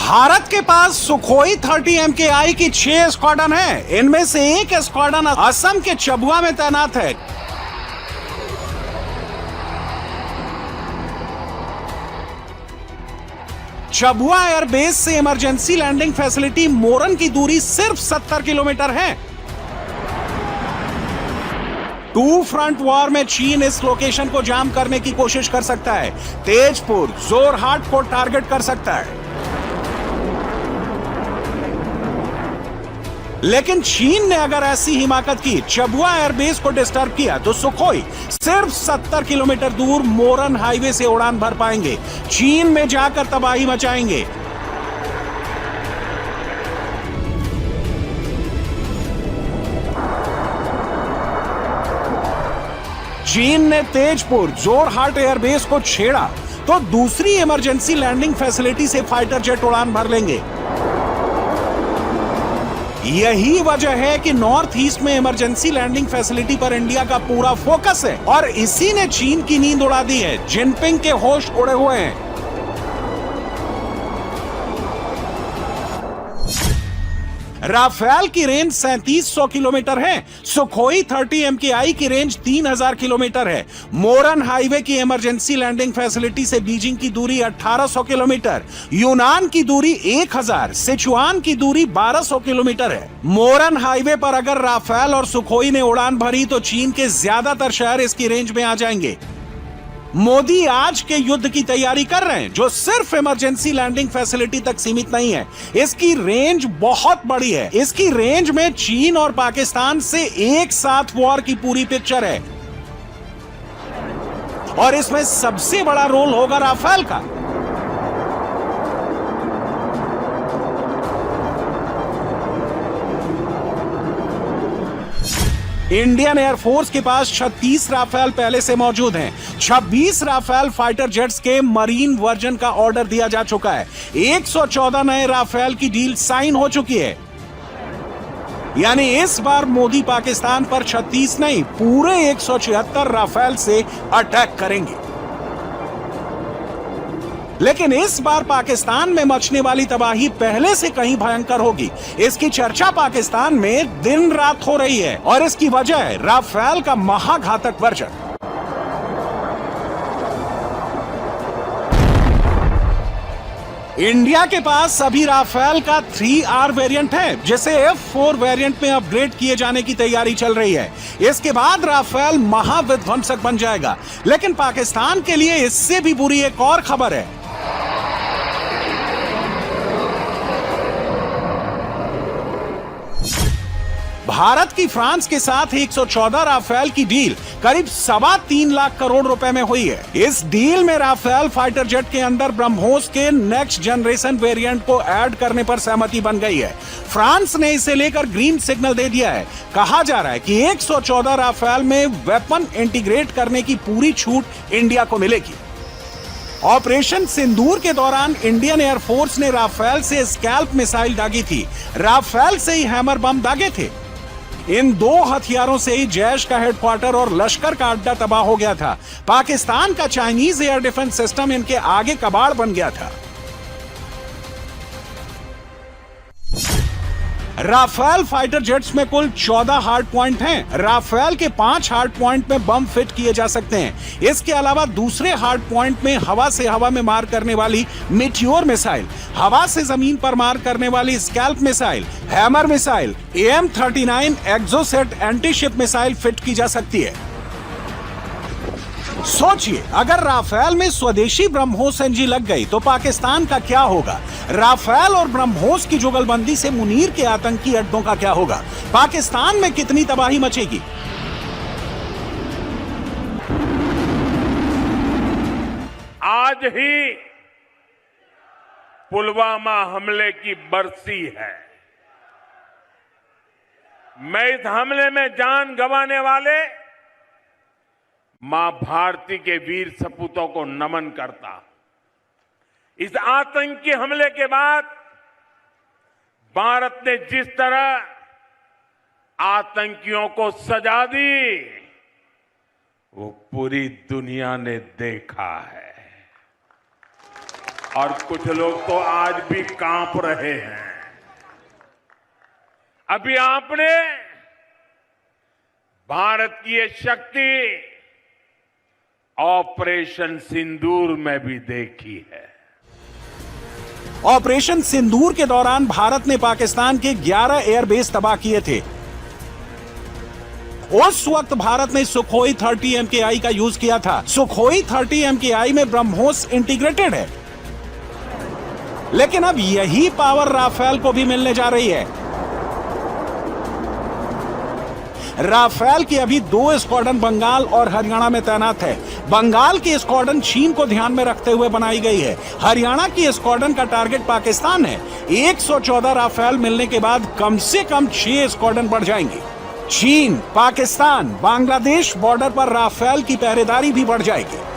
भारत के पास Sukhoi 30 MKI की 6 squadron है। इनमें से एक स्क्वाड्रन असम के चबुआ में तैनात है। चबुआ एयरबेस से इमरजेंसी लैंडिंग फैसिलिटी मोरन की दूरी सिर्फ 70 किलोमीटर है। टू फ्रंट वॉर में चीन इस लोकेशन को जाम करने की कोशिश कर सकता है। तेजपुर, जोरहाट को टारगेट कर सकता है। लेकिन चीन ने अगर ऐसी हिमाकत की, चबुआ एयरबेस को डिस्टर्ब किया, तो सुखोई सिर्फ 70 किलोमीटर दूर मोरन हाईवे से उड़ान भर पाएंगे, चीन में जाकर तबाही मचाएंगे। चीन ने तेजपुर, जोरहाट एयरबेस को छेड़ा तो दूसरी इमरजेंसी लैंडिंग फैसिलिटी से फाइटर जेट उड़ान भर लेंगे। यही वजह है कि नॉर्थ ईस्ट में इमरजेंसी लैंडिंग फैसिलिटी पर इंडिया का पूरा फोकस है और इसी ने चीन की नींद उड़ा दी है। जिनपिंग के होश उड़े हुए हैं। राफेल की रेंज 3700 किलोमीटर है। सुखोई 30 MKI की रेंज 3000 किलोमीटर है। मोरन हाईवे की इमरजेंसी लैंडिंग फैसिलिटी से बीजिंग की दूरी 1800 किलोमीटर, यूनान की दूरी 1000, सिचुआन की दूरी 1200 किलोमीटर है। मोरन हाईवे पर अगर राफेल और सुखोई ने उड़ान भरी तो चीन के ज्यादातर शहर इसकी रेंज में आ जाएंगे। मोदी आज के युद्ध की तैयारी कर रहे हैं, जो सिर्फ इमरजेंसी लैंडिंग फैसिलिटी तक सीमित नहीं है। इसकी रेंज बहुत बड़ी है। इसकी रेंज में चीन और पाकिस्तान से एक साथ वॉर की पूरी पिक्चर है और इसमें सबसे बड़ा रोल होगा राफेल का। इंडियन एयरफोर्स के पास 36 राफेल पहले से मौजूद हैं। 26 राफेल फाइटर जेट्स के मरीन वर्जन का ऑर्डर दिया जा चुका है। 114 नए राफेल की डील साइन हो चुकी है। यानी इस बार मोदी पाकिस्तान पर 36 नहीं, पूरे 176 राफेल से अटैक करेंगे। लेकिन इस बार पाकिस्तान में मचने वाली तबाही पहले से कहीं भयंकर होगी। इसकी चर्चा पाकिस्तान में दिन रात हो रही है और इसकी वजह है राफेल का महाघातक वर्जन। इंडिया के पास सभी राफेल का 3R वेरिएंट है, जिसे F4 वेरिएंट में अपग्रेड किए जाने की तैयारी चल रही है। इसके बाद राफेल महाविध्वंसक बन जाएगा। लेकिन पाकिस्तान के लिए इससे भी बुरी एक और खबर है। भारत की फ्रांस के साथ 114 राफेल की डील करीब 3.25 लाख करोड़ रुपए में हुई है। इस डील में राफेल फाइटर जेट के अंदर ब्रह्मोस के नेक्स्ट जनरेशन वेरिएंट को ऐड करने पर सहमति बन गई है। फ्रांस ने इसे लेकर ग्रीन सिग्नल दे दिया है। कहा जा रहा है कि 114 राफेल में वेपन इंटीग्रेट करने की पूरी छूट इंडिया को मिलेगी। ऑपरेशन सिंदूर के दौरान इंडियन एयरफोर्स ने राफेल से स्कैल्प मिसाइल दागी थी। राफेल से ही हैमर बम दागे थे। इन दो हथियारों से ही जैश का हेडक्वार्टर और लश्कर का अड्डा तबाह हो गया था। पाकिस्तान का चाइनीज एयर डिफेंस सिस्टम इनके आगे कबाड़ बन गया था। राफेल फाइटर जेट्स में कुल 14 हार्ड पॉइंट हैं। राफेल के 5 हार्ड पॉइंट में बम फिट किए जा सकते हैं। इसके अलावा दूसरे हार्ड पॉइंट में हवा से हवा में मार करने वाली मीटियोर मिसाइल, हवा से जमीन पर मार करने वाली scalp missile, hammer missile, AM-39 Exocet anti ship missile fit की जा सकती है। सोचिए, अगर राफेल में स्वदेशी ब्रह्मोस एनजी लग गई तो पाकिस्तान का क्या होगा? राफेल और ब्रह्मोस की जुगलबंदी से मुनीर के आतंकी अड्डों का क्या होगा? पाकिस्तान में कितनी तबाही मचेगी? आज ही पुलवामा हमले की बरसी है। मैं इस हमले में जान गंवाने वाले मां भारती के वीर सपूतों को नमन करता। इस आतंकी हमले के बाद भारत ने जिस तरह आतंकियों को सजा दी, वो पूरी दुनिया ने देखा है। और कुछ लोग तो आज भी कांप रहे हैं। अभी आपने भारत की ये शक्ति ऑपरेशन सिंदूर में भी देखी है। ऑपरेशन सिंदूर के दौरान भारत ने पाकिस्तान के 11 एयरबेस तबाह किए थे। उस वक्त भारत ने सुखोई 30 MKI का यूज किया था। सुखोई 30 MKI में ब्रह्मोस इंटीग्रेटेड है, लेकिन अब यही पावर राफेल को भी मिलने जा रही है। राफेल की अभी 2 स्क्वाड्रन बंगाल और हरियाणा में तैनात है। बंगाल की स्क्वाड्रन चीन को ध्यान में रखते हुए बनाई गई है। हरियाणा की स्क्वाड्रन का टारगेट पाकिस्तान है। 114 राफेल मिलने के बाद कम से कम 6 स्क्वाड्रन बढ़ जाएंगी। चीन, पाकिस्तान, बांग्लादेश बॉर्डर पर राफेल की पहरेदारी भी बढ़ जाएगी।